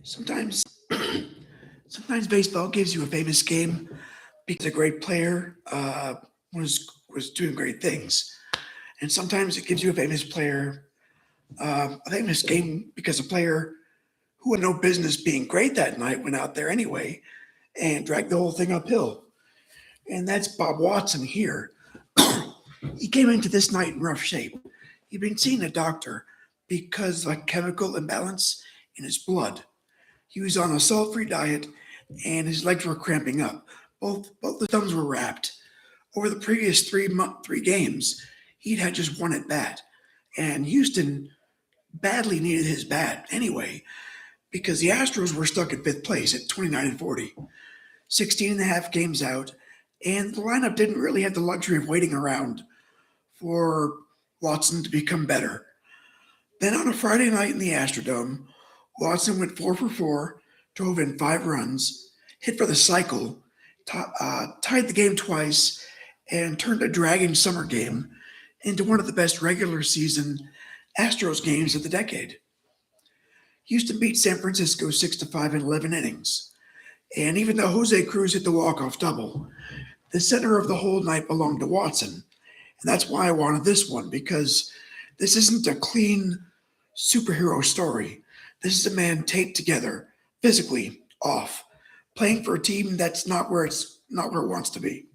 Sometimes, sometimes baseball gives you a famous game because a great player was doing great things, and sometimes it gives you a famous player, a famous game because a player who had no business being great that night went out there anyway and dragged the whole thing uphill. And that's Bob Watson here. He came into this night in rough shape. He'd been seeing a doctor because of a chemical imbalance in his blood. He was on a salt-free diet, and his legs were cramping up. Both the thumbs were wrapped. Over the previous 3 games, he'd had just one at bat, and Houston badly needed his bat anyway because the Astros were stuck in fifth place at 29-40, 16 and a half games out, and the lineup didn't really have the luxury of waiting around for Watson to become better. Then on a Friday night in the Astrodome, Watson went 4 for 4, drove in 5 runs, hit for the cycle, tied the game twice, and turned a dragging summer game into one of the best regular season Astros games of the decade. Houston beat San Francisco 6-5 in 11 innings. And even though Jose Cruz hit the walk-off double, the center of the whole night belonged to Watson. And that's why I wanted this one, because this isn't a clean superhero story. This is a man taped together, physically off, playing for a team that's not where it wants to be.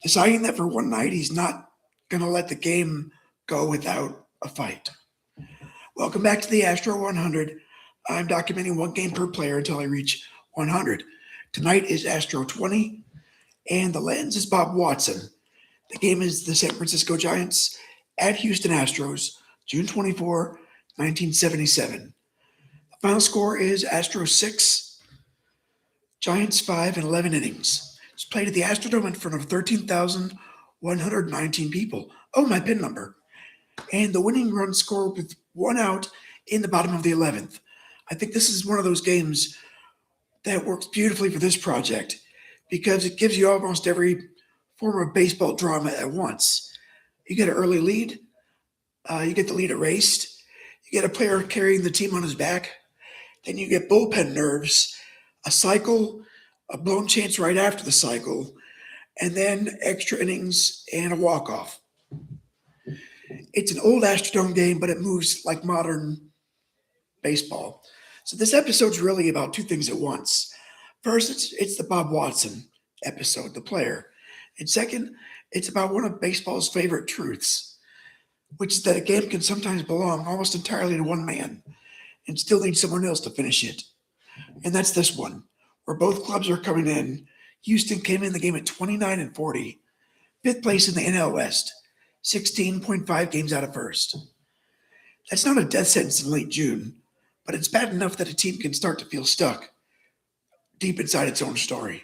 Deciding that for one night he's not going to let the game go without a fight. Welcome back to the Astro 100. I'm documenting one game per player until I reach 100. Tonight is Astro 20, and the lens is Bob Watson. The game is the San Francisco Giants at Houston Astros, June 24, 1977. The final score is Astros 6, Giants 5 in 11 innings. It's played at the Astrodome in front of 13,119 people. Oh, my pin number. And the winning run scored with one out in the bottom of the 11th. I think this is one of those games that works beautifully for this project because it gives you almost every form of baseball drama at once. You get an early lead, you get the lead erased, you get a player carrying the team on his back, then you get bullpen nerves, a cycle, a blown chance right after the cycle, and then extra innings and a walk-off. It's an old Astrodome game, but it moves like modern baseball. So this episode's really about two things at once. First, it's the Bob Watson episode, the player. And second, it's about one of baseball's favorite truths, which is that a game can sometimes belong almost entirely to one man and still need someone else to finish it. And that's this one, where both clubs are coming in. Houston came in the game at 29-40, fifth place in the NL West, 16.5 games out of first. That's not a death sentence in late June, but it's bad enough that a team can start to feel stuck deep inside its own story.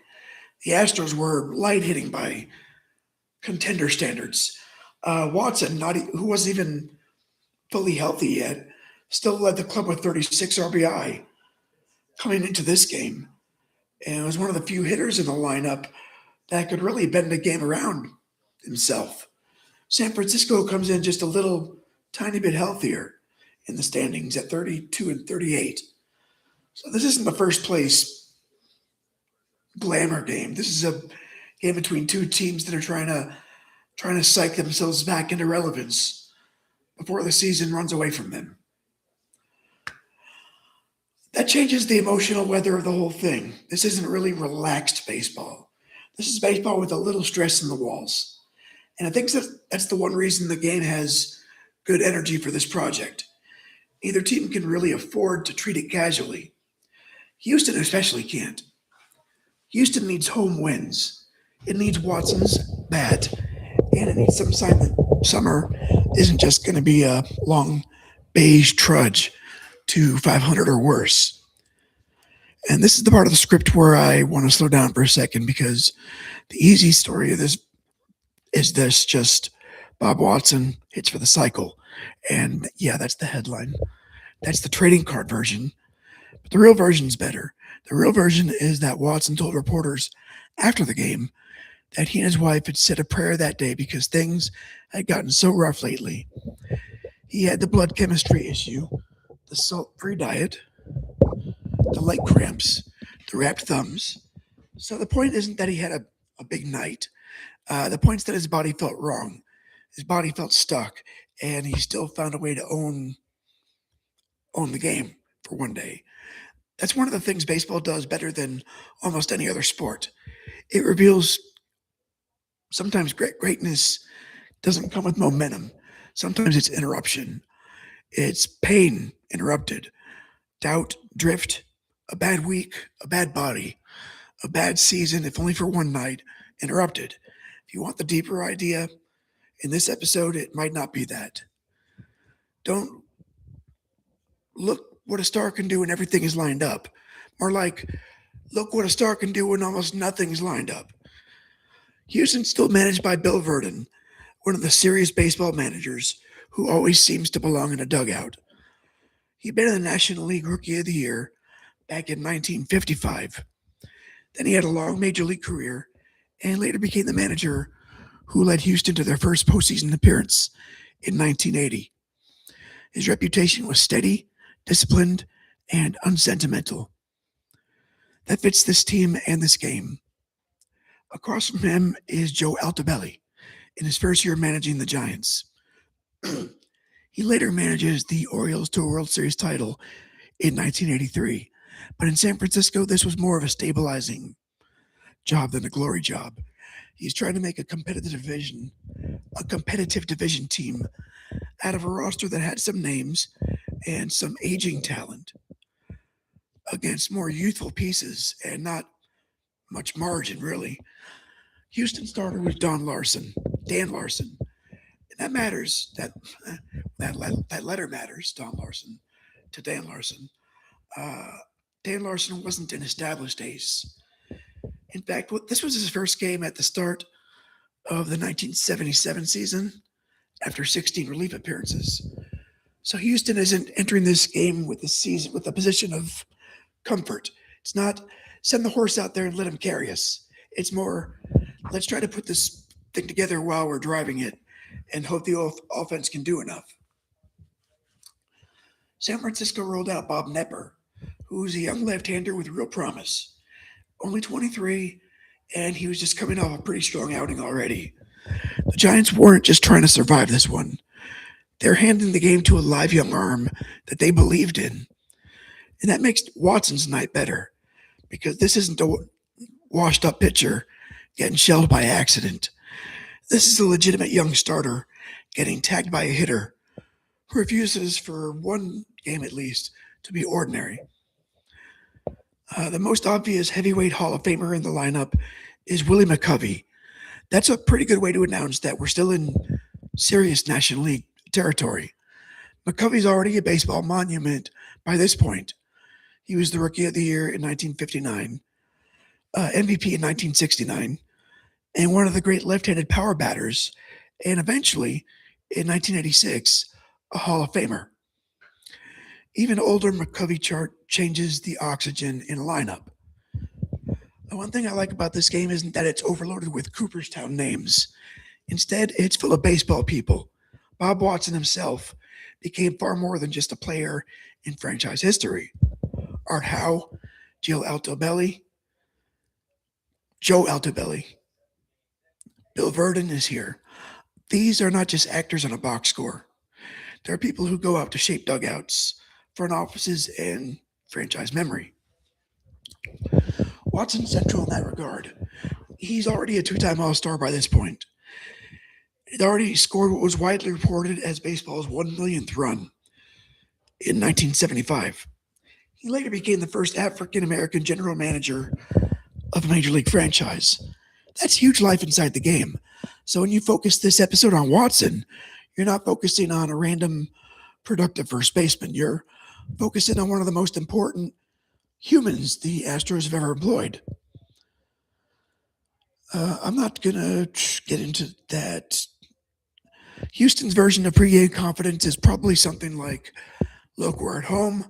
The Astros were light hitting by contender standards. Watson, who wasn't even fully healthy yet, still led the club with 36 RBI coming into this game, and was one of the few hitters in the lineup that could really bend the game around himself. San Francisco comes in just a little tiny bit healthier in the standings at 32-38. So this isn't the first place glamour game. This is a game between two teams that are trying to psych themselves back into relevance before the season runs away from them. That changes the emotional weather of the whole thing. This isn't really relaxed baseball. This is baseball with a little stress in the walls. And I think that's the one reason the game has good energy for this project. Neither team can really afford to treat it casually. Houston especially can't. Houston needs home wins. It needs Watson's bat, and it needs some sign that summer isn't just going to be a long beige trudge to 500 or worse. And this is the part of the script where I want to slow down for a second because the easy story of this is this just Bob Watson hits for the cycle. And yeah, that's the headline. That's the trading card version. But the real version's better. The real version is that Watson told reporters after the game that he and his wife had said a prayer that day because things had gotten so rough lately. He had the blood chemistry issue, the salt-free diet, the leg cramps, the wrapped thumbs. So the point isn't that he had a big night. The point's that his body felt wrong. His body felt stuck, and he still found a way to own the game for one day. That's one of the things baseball does better than almost any other sport. It reveals sometimes greatness doesn't come with momentum. Sometimes it's interruption. It's pain interrupted, doubt, drift, a bad week, a bad body, a bad season, if only for one night, interrupted. If you want the deeper idea, in this episode, it might not be that. Don't look what a star can do when everything is lined up. More like, look what a star can do when almost nothing's lined up. Houston's still managed by Bill Verdon, one of the serious baseball managers who always seems to belong in a dugout. He'd been in the National League Rookie of the Year back in 1955. Then he had a long major league career and later became the manager who led Houston to their first postseason appearance in 1980. His reputation was steady, disciplined, and unsentimental. That fits this team and this game. Across from him is Joe Altobelli in his first year managing the Giants. He later manages the Orioles to a World Series title in 1983, but in San Francisco, this was more of a stabilizing job than a glory job. He's trying to make a competitive division team out of a roster that had some names and some aging talent against more youthful pieces and not much margin, really. Houston starter was Dan Larson. And that matters. That letter matters. Don Larson to Dan Larson. Uh, Dan Larson wasn't an established ace. In fact, this was his first game at the start of the 1977 season after 16 relief appearances. So Houston isn't entering this game with a position of comfort. It's not send the horse out there and let him carry us. It's more let's try to put this thing together while we're driving it and hope the offense can do enough. San Francisco rolled out Bob Nepper, who's a young left-hander with real promise. Only 23, and he was just coming off a pretty strong outing already. The Giants weren't just trying to survive this one. They're handing the game to a live young arm that they believed in. And that makes Watson's night better because this isn't a washed up pitcher getting shelled by accident. This is a legitimate young starter getting tagged by a hitter who refuses for one game at least to be ordinary. The most obvious heavyweight Hall of Famer in the lineup is Willie McCovey. That's a pretty good way to announce that we're still in serious National League territory. McCovey's already a baseball monument by this point. He was the Rookie of the Year in 1959, MVP in 1969, and one of the great left-handed power batters, and eventually, in 1986, a Hall of Famer. Even older McCovey chart changes the oxygen in a lineup. The one thing I like about this game isn't that it's overloaded with Cooperstown names. Instead, it's full of baseball people. Bob Watson himself became far more than just a player in franchise history. Art Howe, Joe Altobelli, Bill Verdon is here. These are not just actors on a box score. There are people who go out to shape dugouts, front offices, and franchise memory. Watson's central in that regard. He's already a two-time All-Star by this point. He'd already scored what was widely reported as baseball's 1 millionth run in 1975. He later became the first African-American general manager of a major league franchise. That's huge life inside the game. So when you focus this episode on Watson, you're not focusing on a random productive first baseman. You're focusing on one of the most important humans the Astros have ever employed. I'm not going to get into that. Houston's version of pregame confidence is probably something like, look, we're at home.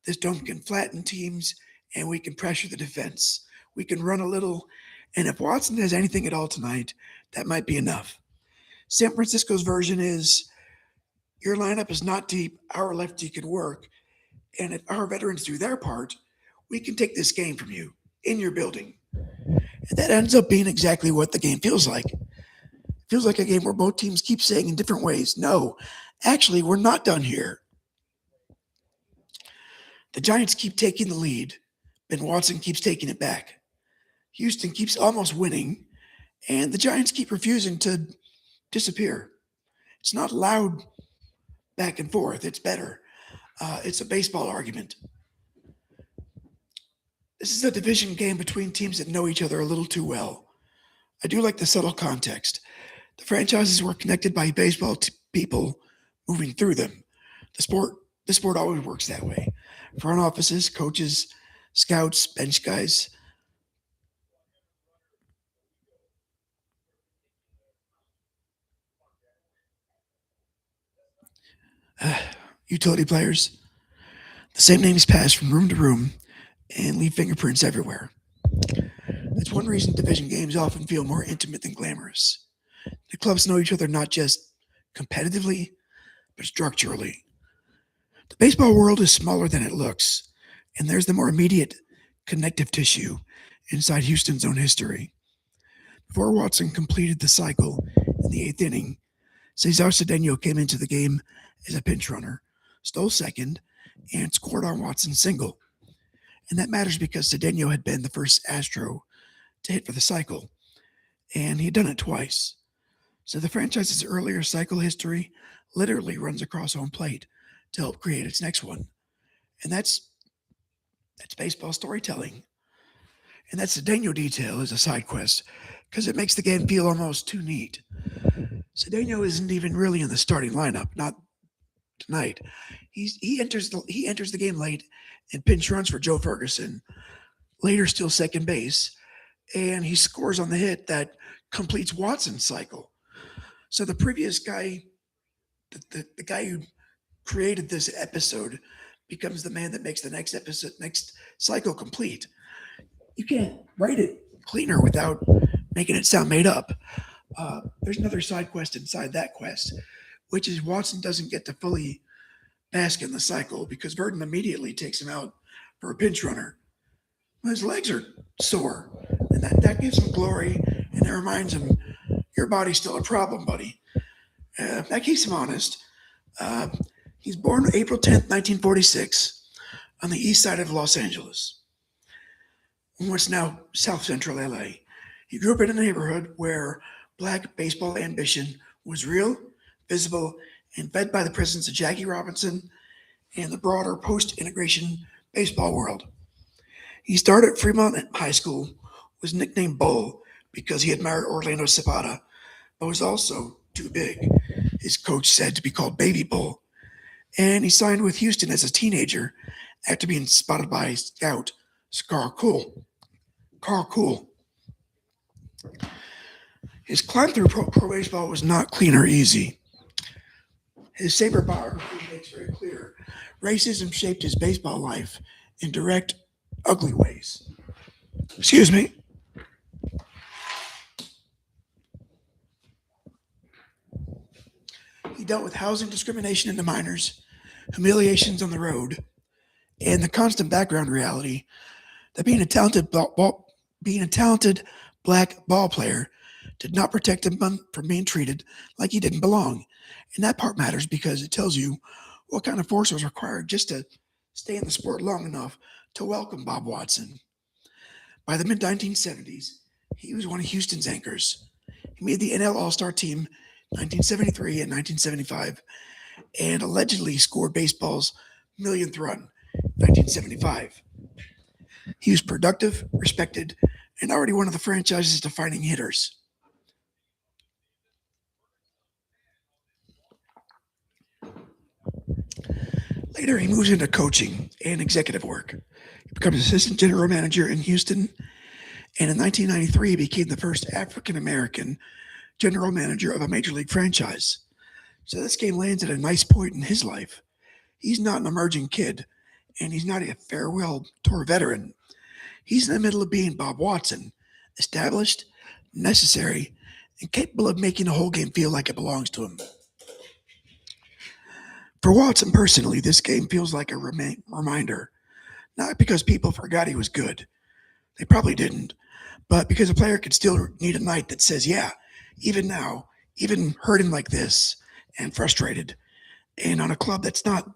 This dome can flatten teams, and we can pressure the defense. We can run a little, and if Watson has anything at all tonight, that might be enough. San Francisco's version is, your lineup is not deep, our lefty can work, and if our veterans do their part, We can take this game from you in your building. And that ends up being exactly what the game feels like. It feels like a game where both teams keep saying in different ways, no, actually, we're not done here. The Giants keep taking the lead. Ben Watson keeps taking it back. Houston keeps almost winning, and the Giants keep refusing to disappear. It's not loud back and forth. It's better. It's a baseball argument. This is a division game between teams that know each other a little too well. I do like the subtle context. The franchises were connected by baseball people moving through them. The sport, the sport always works that way. Front offices, coaches, scouts, bench guys. Utility players. The same names pass from room to room and leave fingerprints everywhere. That's one reason division games often feel more intimate than glamorous. The clubs know each other not just competitively, but structurally. The baseball world is smaller than it looks, and there's the more immediate connective tissue inside Houston's own history. Before Watson completed the cycle in the eighth inning, Cesar Cedeno came into the game as a pinch runner, stole second, and scored on Watson's single. And that matters because Cedeno had been the first Astro to hit for the cycle, and he had done it twice. So the franchise's earlier cycle history literally runs across home plate to help create its next one. And that's baseball storytelling. And that Cedeno detail is a side quest because it makes the game feel almost too neat. Cedeno isn't even really in the starting lineup, not tonight. He enters the game late and pinch runs for Joe Ferguson. Later, still second base, and he scores on the hit that completes Watson's cycle. So the previous guy, the guy who created this episode, becomes the man that makes the next cycle complete. You can't write it cleaner without making it sound made up. There's another side quest inside that quest, which is Watson doesn't get to fully bask in the cycle because Verdon immediately takes him out for a pinch runner. His legs are sore, and that gives him glory, and it reminds him, your body's still a problem, buddy. That keeps him honest. Uh, he's born April 10th, 1946, on the east side of Los Angeles, in what's now South Central LA. He grew up in a neighborhood where black baseball ambition was real, visible, and fed by the presence of Jackie Robinson and the broader post-integration baseball world. He started at Fremont High School, was nicknamed Bull because he admired Orlando Cepeda, but was also too big. His coach said to be called Baby Bull. And he signed with Houston as a teenager after being spotted by scout Scar Cool. Carl Cool. His climb through pro baseball was not clean or easy. His Saber biography makes very clear racism shaped his baseball life in direct, ugly ways. Excuse me. He dealt with housing discrimination in the minors, humiliations on the road, and the constant background reality that being a talented black ball player did not protect him from being treated like he didn't belong. And that part matters because it tells you what kind of force was required just to stay in the sport long enough to welcome Bob Watson. By the mid 1970s, he was one of Houston's anchors. He made the NL All Star team 1973 and 1975 and allegedly scored baseball's millionth run, 1975. He was productive, respected, and already one of the franchise's defining hitters. Later, he moves into coaching and executive work. He becomes assistant general manager in Houston, and in 1993, he became the first African American general manager of a major league franchise. So this game lands at a nice point in his life. He's not an emerging kid, and he's not a farewell tour veteran. He's in the middle of being Bob Watson, established, necessary, and capable of making the whole game feel like it belongs to him. For Watson personally, this game feels like a reminder Not because people forgot he was good. They probably didn't. But because a player could still need a night that says, yeah, even now, even hurting like this and frustrated, and on a club that's not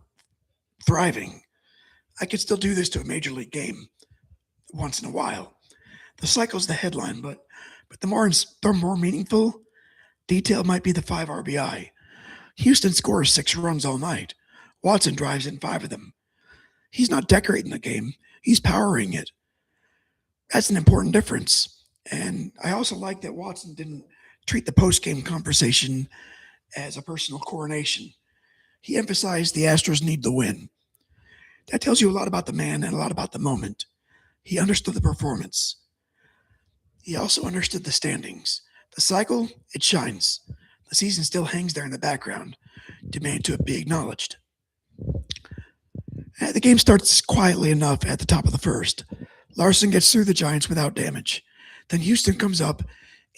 thriving, I could still do this to a major league game once in a while. The cycle's the headline, but the more meaningful detail might be the 5 RBI. Houston scores 6 runs all night. Watson drives in 5 of them. He's not decorating the game, he's powering it. That's an important difference. And I also like that Watson didn't treat the post-game conversation as a personal coronation. He emphasized the Astros need the win. That tells you a lot about the man and a lot about the moment. He understood the performance. He also understood the standings. The cycle, it shines. The season still hangs there in the background, demanding to be acknowledged. The game starts quietly enough at the top of the first. Larson gets through the Giants without damage. Then Houston comes up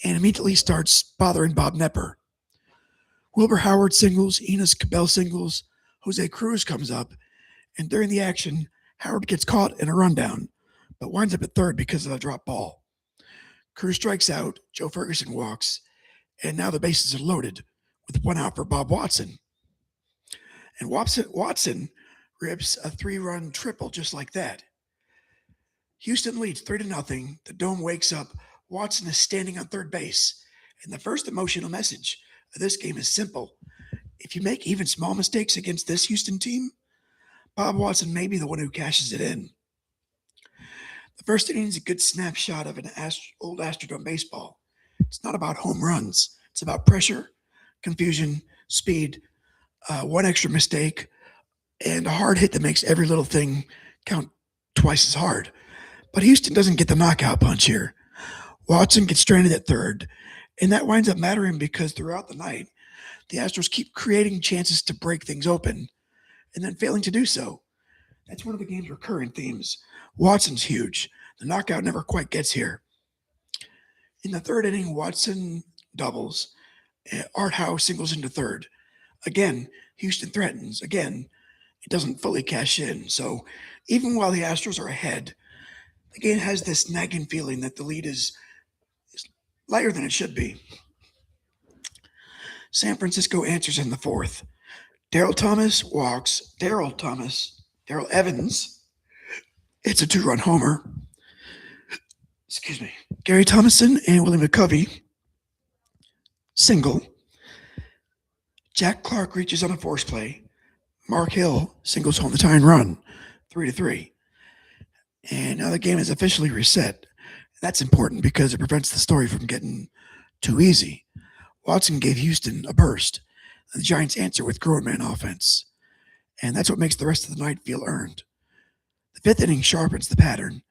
and immediately starts bothering Bob Nepper. Wilbur Howard singles, Enos Cabell singles, Jose Cruz comes up, and during the action, Howard gets caught in a rundown, but winds up at third because of a drop ball. Cruz strikes out, Joe Ferguson walks, and now the bases are loaded with 1 out for Bob Watson. And Watson rips a 3-run triple just like that. Houston leads 3-0. The Dome wakes up. Watson is standing on third base. And the first emotional message of this game is simple. If you make even small mistakes against this Houston team, Bob Watson may be the one who cashes it in. The first inning is a good snapshot of an old Astrodome baseball. It's not about home runs. It's about pressure, confusion, speed, one extra mistake, and a hard hit that makes every little thing count twice as hard. But Houston doesn't get the knockout punch here. Watson gets stranded at third, and that winds up mattering because throughout the night, the Astros keep creating chances to break things open and then failing to do so. That's one of the game's recurring themes. Watson's huge. The knockout never quite gets here. In the third inning, Watson doubles. Art Howe singles into third. Again, Houston threatens. Again, it doesn't fully cash in. So even while the Astros are ahead, the game has this nagging feeling that the lead is lighter than it should be. San Francisco answers in the fourth. Darryl Evans. It's a 2-run homer. Gary Thomason and Willie McCovey single. Jack Clark reaches on a force play. Mark Hill singles home the tying run, 3-3. And now the game is officially reset. That's important because it prevents the story from getting too easy. Watson gave Houston a burst. The Giants answer with grown man offense. And that's what makes the rest of the night feel earned. The fifth inning sharpens the pattern.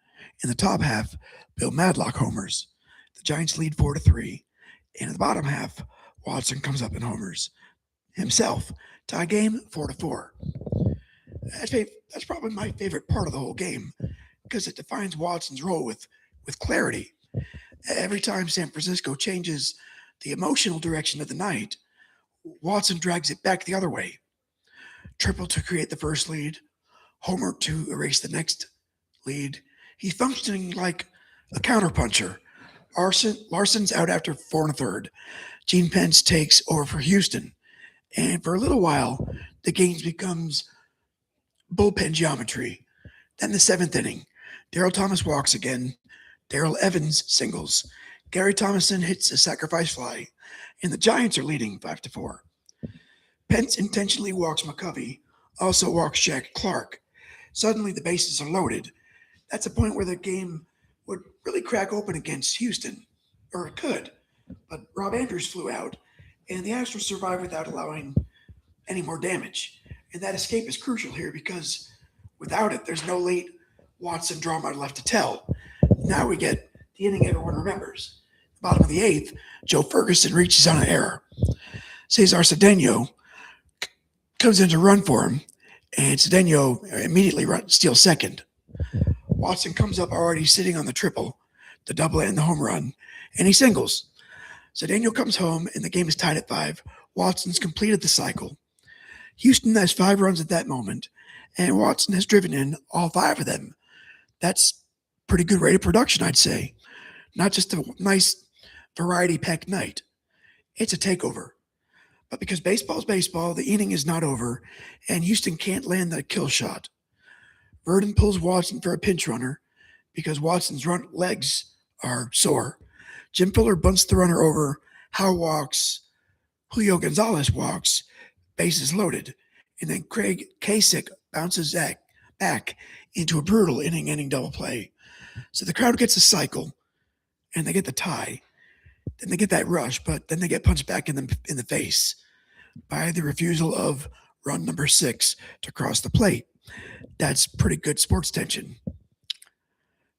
In the top half, Bill Madlock homers. The Giants lead 4-3. And in the bottom half, Watson comes up and homers himself. Tie game 4-4. That's probably my favorite part of the whole game because it defines Watson's role with clarity. Every time San Francisco changes the emotional direction of the night, Watson drags it back the other way. Triple to create the first lead, homer to erase the next lead. He's functioning like a counterpuncher. Larson's out after 4 1/3. Gene Pence takes over for Houston. And for a little while, the game becomes bullpen geometry. Then the 7th inning, Darryl Thomas walks again. Darrell Evans singles. Gary Thomason hits a sacrifice fly, and the Giants are leading 5-4. Pence intentionally walks McCovey, also walks Jack Clark. Suddenly, the bases are loaded. That's a point where the game would really crack open against Houston, or it could. But Rob Andrews flew out, and the Astros survived without allowing any more damage. And that escape is crucial here because without it, there's no late Watson drama left to tell. Now we get the inning everyone remembers. Bottom of the 8th, Joe Ferguson reaches on an error. Cesar Cedeno comes in to run for him, and Cedeno immediately steals second. Watson comes up already sitting on the triple, the double and the home run, and he singles. Cedeno comes home, and the game is tied at 5. Watson's completed the cycle. Houston has 5 runs at that moment, and Watson has driven in all 5 of them That's pretty good rate of production, I'd say. Not just a nice variety packed night. It's a takeover. But because baseball's baseball, the inning is not over, and Houston can't land that kill shot. Verdon pulls Watson for a pinch runner because Watson's legs are sore. Jim Fuller bunts the runner over. Howe walks. Julio Gonzalez walks. Bases loaded. And then Craig Kasich bounces back into a brutal inning-ending double play. So the crowd gets a cycle, and they get the tie. Then they get that rush, but then they get punched back in the face by the refusal of run number 6 to cross the plate. That's pretty good sports tension.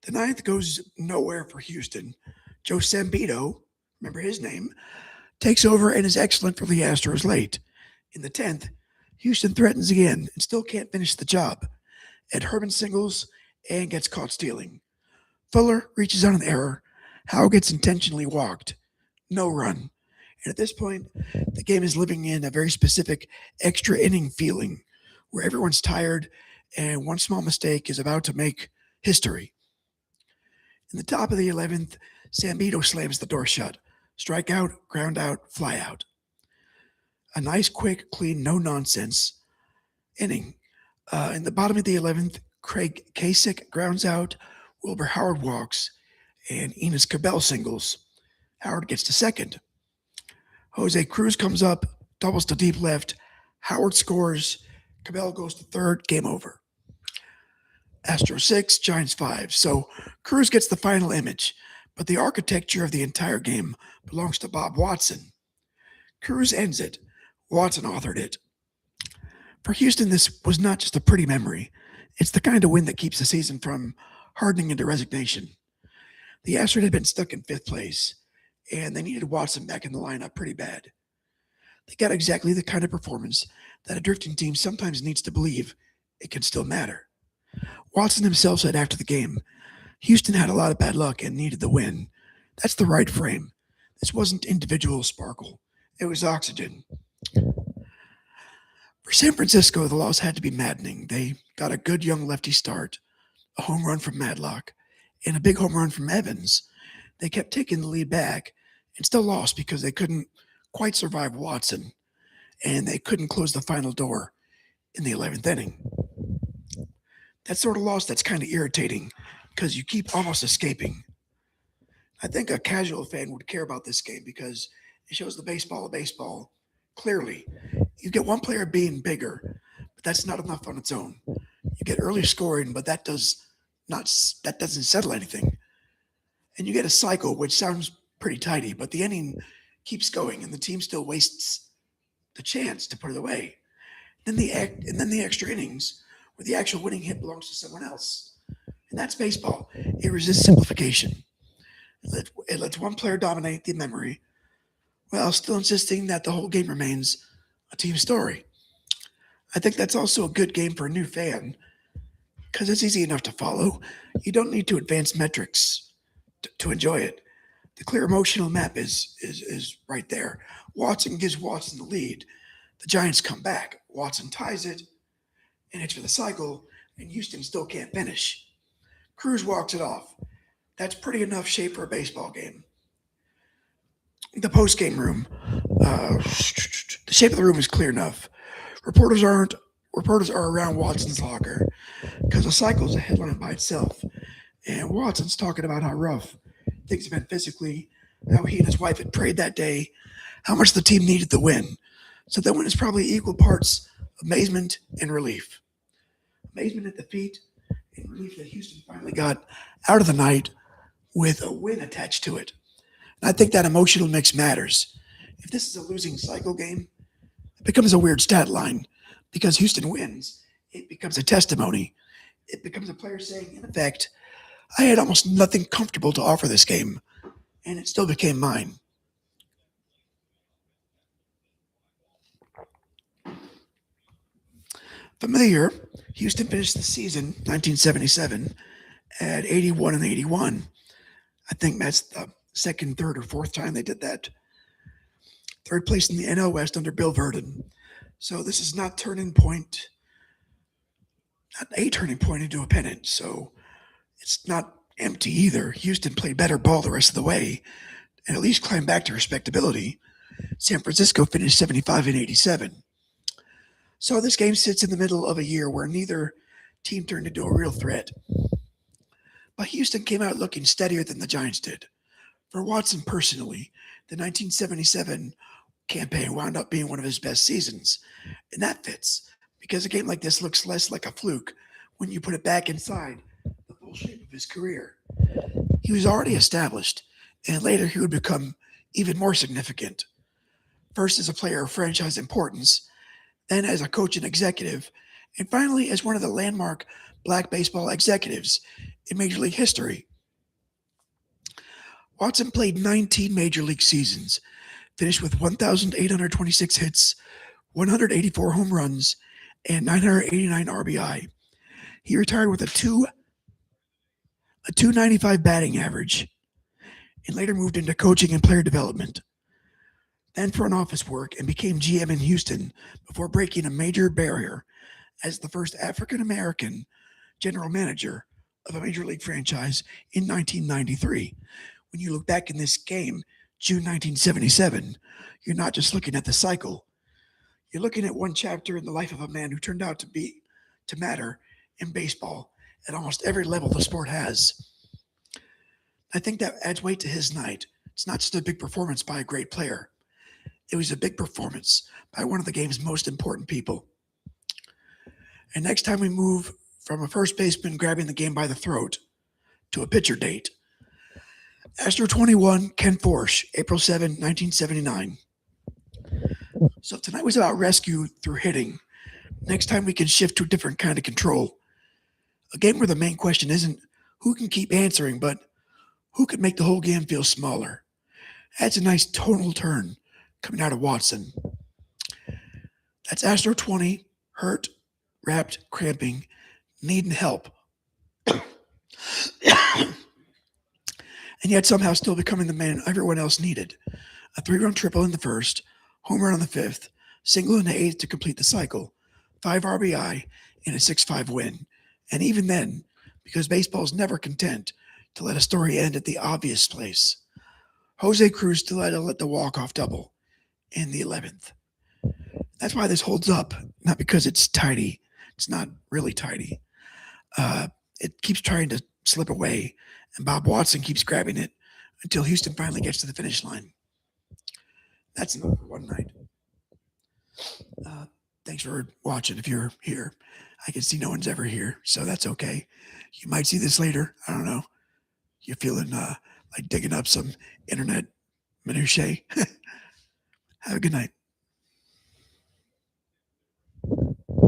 The ninth goes nowhere for Houston. Joe Sambito, remember his name, takes over and is excellent for the Astros late. In the 10th, Houston threatens again and still can't finish the job. Ed Herman singles and gets caught stealing. Fuller reaches on an error. Howe gets intentionally walked. No run. And at this point, the game is living in a very specific extra inning feeling where everyone's tired and one small mistake is about to make history. In the top of the 11th, Sambito slams the door shut. Strikeout, ground out, fly out. A nice, quick, clean, no-nonsense inning. In the bottom of the 11th, Craig Kasich grounds out, Wilbur Howard walks, and Enos Cabell singles. Howard gets to second. Jose Cruz comes up, doubles to deep left. Howard scores. Cabell goes to third. Game over. Astros 6, Giants 5. So Cruz gets the final image, but the architecture of the entire game belongs to Bob Watson. Cruz ends it. Watson authored it. For Houston, this was not just a pretty memory. It's the kind of win that keeps the season from hardening into resignation. The Astros had been stuck in 5th place, and they needed Watson back in the lineup pretty bad. They got exactly the kind of performance that a drifting team sometimes needs to believe it can still matter. Watson himself said after the game, Houston had a lot of bad luck and needed the win. That's the right frame. This wasn't individual sparkle. It was oxygen. For San Francisco, the loss had to be maddening. They got a good young lefty start, a home run from Madlock, and a big home run from Evans. They kept taking the lead back and still lost because they couldn't quite survive Watson, and they couldn't close the final door in the 11th inning. That sort of loss that's kind of irritating because you keep almost escaping. I think a casual fan would care about this game because it shows the baseball of baseball clearly. You get one player being bigger, but that's not enough on its own. You get early scoring, but that doesn't settle anything. And you get a cycle, which sounds pretty tidy, but the inning keeps going, and the team still wastes the chance to put it away. Then the extra innings, where the actual winning hit belongs to someone else, and that's baseball. It resists simplification. It lets one player dominate the memory, while still insisting that the whole game remains a team story. I think that's also a good game for a new fan because it's easy enough to follow. You don't need to advance metrics to enjoy it. The clear emotional map is right there. Watson gives Watson the lead. The Giants come back. Watson ties it, and it's for the cycle, and Houston still can't finish. Cruz walks it off. That's pretty enough shape for a baseball game. The post-game room, the shape of the room is clear enough. Reporters are around Watson's locker because the cycle is a headline by itself, and Watson's talking about how rough things have been physically, how he and his wife had prayed that day, how much the team needed the win. So that win is probably equal parts amazement and relief. Amazement at defeat and relief that Houston finally got out of the night with a win attached to it. And I think that emotional mix matters. If this is a losing cycle game, it becomes a weird stat line because Houston wins. It becomes a testimony. It becomes a player saying, in effect, I had almost nothing comfortable to offer this game, and it still became mine. From the year, Houston finished the season 1977 at 81-81. I think that's the second, third, or fourth time they did that. Third place in the NL West under Bill Verdon. So this is not a turning point into a pennant. So It's not empty either. Houston played better ball the rest of the way and at least climbed back to respectability. San Francisco finished 75 and 87. So this game sits in the middle of a year where neither team turned into a real threat. But Houston came out looking steadier than the Giants did. For Watson personally, the 1977 campaign wound up being one of his best seasons. And that fits, because a game like this looks less like a fluke when you put it back inside the full shape of his career. He was already established, and later he would become even more significant. First as a player of franchise importance, then as a coach and executive, and finally as one of the landmark black baseball executives in Major League history. Watson played 19 Major League seasons, finished with 1,826 hits, 184 home runs, and 989 RBI. He retired with a 295 batting average, and later moved into coaching and player development, then front office work, and became GM in Houston before breaking a major barrier as the first African American general manager of a major league franchise in 1993. When you look back in this game, June 1977, you're not just looking at the cycle. You're looking at one chapter in the life of a man who turned out to matter in baseball at almost every level the sport has. I think that adds weight to his night. It's not just a big performance by a great player. It was a big performance by one of the game's most important people. And next time we move from a first baseman grabbing the game by the throat to a pitcher date, Astro 21, Ken Forsch, April 7, 1979. So tonight was about rescue through hitting. Next time we can shift to a different kind of control. A game where the main question isn't who can keep answering, but who can make the whole game feel smaller. That's a nice tonal turn coming out of Watson. That's Astro 20, hurt, wrapped, cramping, needing help. And yet somehow still becoming the man everyone else needed. A 3-run triple in the first, home run on the fifth, single in the eighth to complete the cycle, 5 RBI, and a 6-5 win. And even then, because baseball's never content to let a story end at the obvious place, Jose Cruz still had to let the walk-off double in the 11th. That's why this holds up, not because it's tidy. It's not really tidy. It keeps trying to slip away, and Bob Watson keeps grabbing it until Houston finally gets to the finish line. That's enough for one night. Thanks for watching. If you're here, I can see no one's ever here, so that's okay. You might see this later. I don't know. You're feeling like digging up some internet minutiae. Have a good night.